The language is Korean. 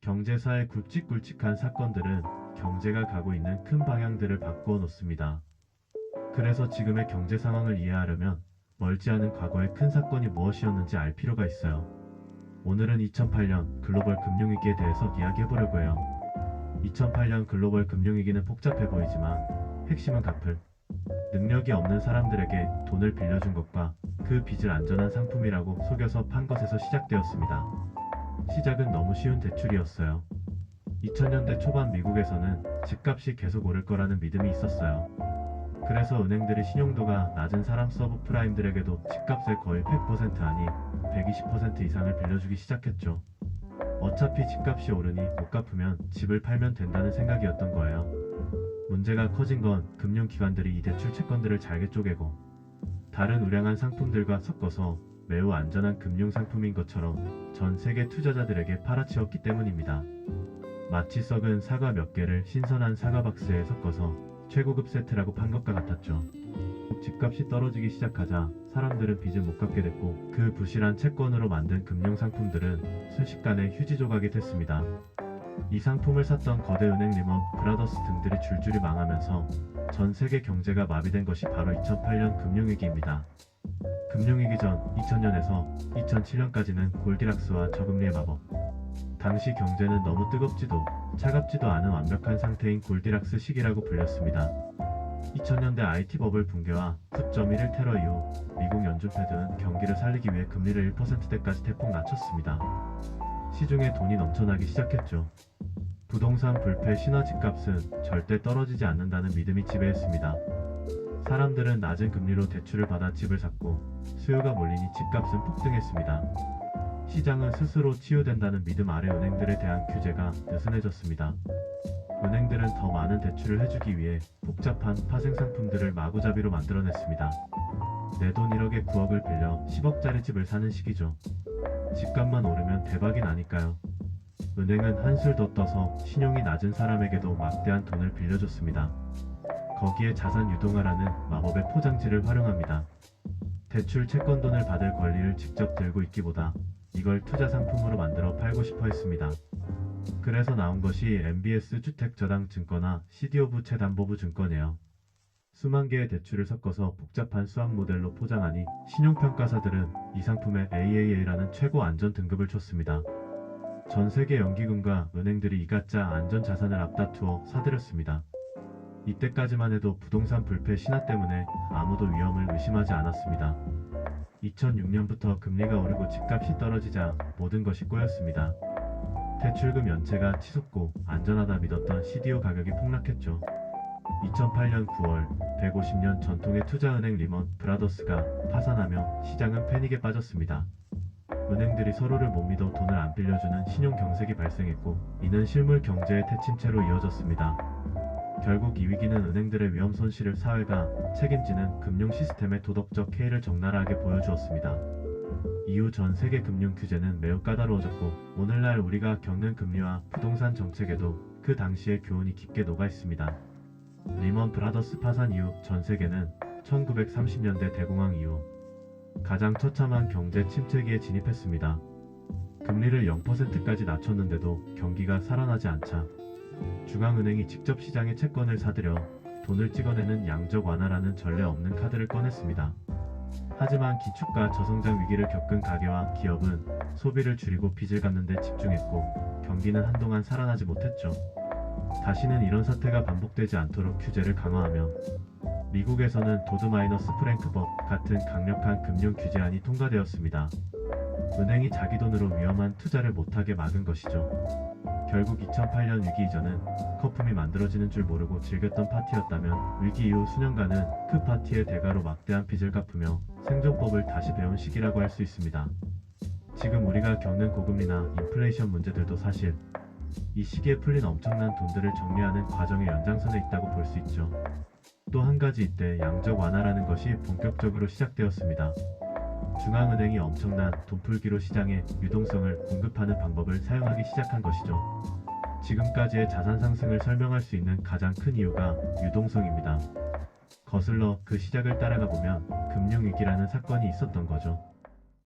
경제사의 굵직굵직한 사건들은 경제가 가고 있는 큰 방향들을 바꾸어 놓습니다. 그래서 지금의 경제 상황을 이해하려면 멀지 않은 과거의 큰 사건이 무엇이었는지 알 필요가 있어요. 오늘은 2008년 글로벌 금융위기에 대해서 이야기해보려고 해요. 2008년 글로벌 금융위기는 복잡해 보이지만 핵심은 갚을 능력이 없는 사람들에게 돈을 빌려준 것과 그 빚을 안전한 상품이라고 속여서 판 것에서 시작되었습니다. 시작은 너무 쉬운 대출이었어요. 2000년대 초반 미국에서는 집값이 계속 오를 거라는 믿음이 있었어요. 그래서 은행들이 신용도가 낮은 사람 서브프라임들에게도 집값의 거의 100% 아니 120% 이상을 빌려주기 시작했죠. 어차피 집값이 오르니 못 갚으면 집을 팔면 된다는 생각이었던 거예요. 문제가 커진 건 금융기관들이 이 대출 채권들을 잘게 쪼개고 다른 우량한 상품들과 섞어서 매우 안전한 금융상품인 것처럼 전 세계 투자자들에게 팔아치웠기 때문입니다. 마치 썩은 사과 몇 개를 신선한 사과 박스에 섞어서 최고급 세트라고 판 것과 같았죠. 집값이 떨어지기 시작하자 사람들은 빚을 못 갚게 됐고 그 부실한 채권으로 만든 금융상품들은 순식간에 휴지 조각이 됐습니다. 이 상품을 샀던 거대 은행 리먼 브라더스 등들이 줄줄이 망하면서 전 세계 경제가 마비된 것이 바로 2008년 금융위기입니다. 금융위기 전 2000년에서 2007년까지는 골디락스와 저금리의 마법. 당시 경제는 너무 뜨겁지도 차갑지도 않은 완벽한 상태인 골디락스 시기라고 불렸습니다. 2000년대 IT 버블 붕괴와 9.11 테러 이후 미국 연준 패드는 경기를 살리기 위해 금리를 1%대까지 대폭 낮췄습니다. 시중에 돈이 넘쳐나기 시작했죠. 부동산 불패 신화 집값은 절대 떨어지지 않는다는 믿음이 지배했습니다. 사람들은 낮은 금리로 대출을 받아 집을 샀고 수요가 몰리니 집값은 폭등했습니다. 시장은 스스로 치유된다는 믿음 아래 은행들에 대한 규제가 느슨해졌습니다. 은행들은 더 많은 대출을 해주기 위해 복잡한 파생 상품들을 마구잡이로 만들어냈습니다. 내 돈 1억에 9억을 빌려 10억짜리 집을 사는 시기죠. 집값만 오르면 대박이 나니까요. 은행은 한술 더 떠서 신용이 낮은 사람에게도 막대한 돈을 빌려줬습니다. 거기에 자산 유동화라는 마법의 포장지를 활용합니다. 대출 채권 돈을 받을 권리를 직접 들고 있기보다 이걸 투자 상품으로 만들어 팔고 싶어 했습니다. 그래서 나온 것이 MBS 주택저당증권화 CDO부채담보부 증권이에요. 수만 개의 대출을 섞어서 복잡한 수학 모델로 포장하니 신용평가사들은 이 상품에 AAA라는 최고 안전 등급을 줬습니다. 전 세계 연기금과 은행들이 이 가짜 안전자산을 앞다투어 사들였습니다. 이때까지만 해도 부동산 불패 신화 때문에 아무도 위험을 의심하지 않았습니다. 2006년부터 금리가 오르고 집값이 떨어지자 모든 것이 꼬였습니다. 대출금 연체가 치솟고 안전하다 믿었던 CDO 가격이 폭락했죠. 2008년 9월 150년 전통의 투자은행 리먼 브라더스가 파산하며 시장은 패닉에 빠졌습니다. 은행들이 서로를 못 믿어 돈을 안 빌려주는 신용경색이 발생했고 이는 실물 경제의 대침체로 이어졌습니다. 결국 이 위기는 은행들의 위험 손실을 사회가 책임지는 금융 시스템의 도덕적 해이를 적나라하게 보여주었습니다. 이후 전 세계 금융 규제는 매우 까다로워졌고 오늘날 우리가 겪는 금리와 부동산 정책에도 그 당시의 교훈이 깊게 녹아 있습니다. 리먼 브라더스 파산 이후 전 세계는 1930년대 대공황 이후 가장 처참한 경제 침체기에 진입했습니다. 금리를 0%까지 낮췄는데도 경기가 살아나지 않자 중앙은행이 직접 시장에 채권을 사들여 돈을 찍어내는 양적 완화라는 전례 없는 카드를 꺼냈습니다. 하지만 기축과 저성장 위기를 겪은 가계와 기업은 소비를 줄이고 빚을 갚는 데 집중했고 경기는 한동안 살아나지 못했죠. 다시는 이런 사태가 반복되지 않도록 규제를 강화하며 미국에서는 도드 마이너스 프랭크법 같은 강력한 금융 규제안이 통과되었습니다. 은행이 자기 돈으로 위험한 투자를 못하게 막은 것이죠. 결국 2008년 위기 이전은 거품이 만들어지는 줄 모르고 즐겼던 파티였다면 위기 이후 수년간은 그 파티의 대가로 막대한 빚을 갚으며 생존법을 다시 배운 시기라고 할 수 있습니다. 지금 우리가 겪는 고금리나 인플레이션 문제들도 사실 이 시기에 풀린 엄청난 돈들을 정리하는 과정의 연장선에 있다고 볼 수 있죠. 또 한 가지 이때 양적 완화라는 것이 본격적으로 시작되었습니다. 중앙은행이 엄청난 돈풀기로 시장에 유동성을 공급하는 방법을 사용하기 시작한 것이죠. 지금까지의 자산 상승을 설명할 수 있는 가장 큰 이유가 유동성입니다. 거슬러 그 시작을 따라가 보면 금융위기라는 사건이 있었던 거죠.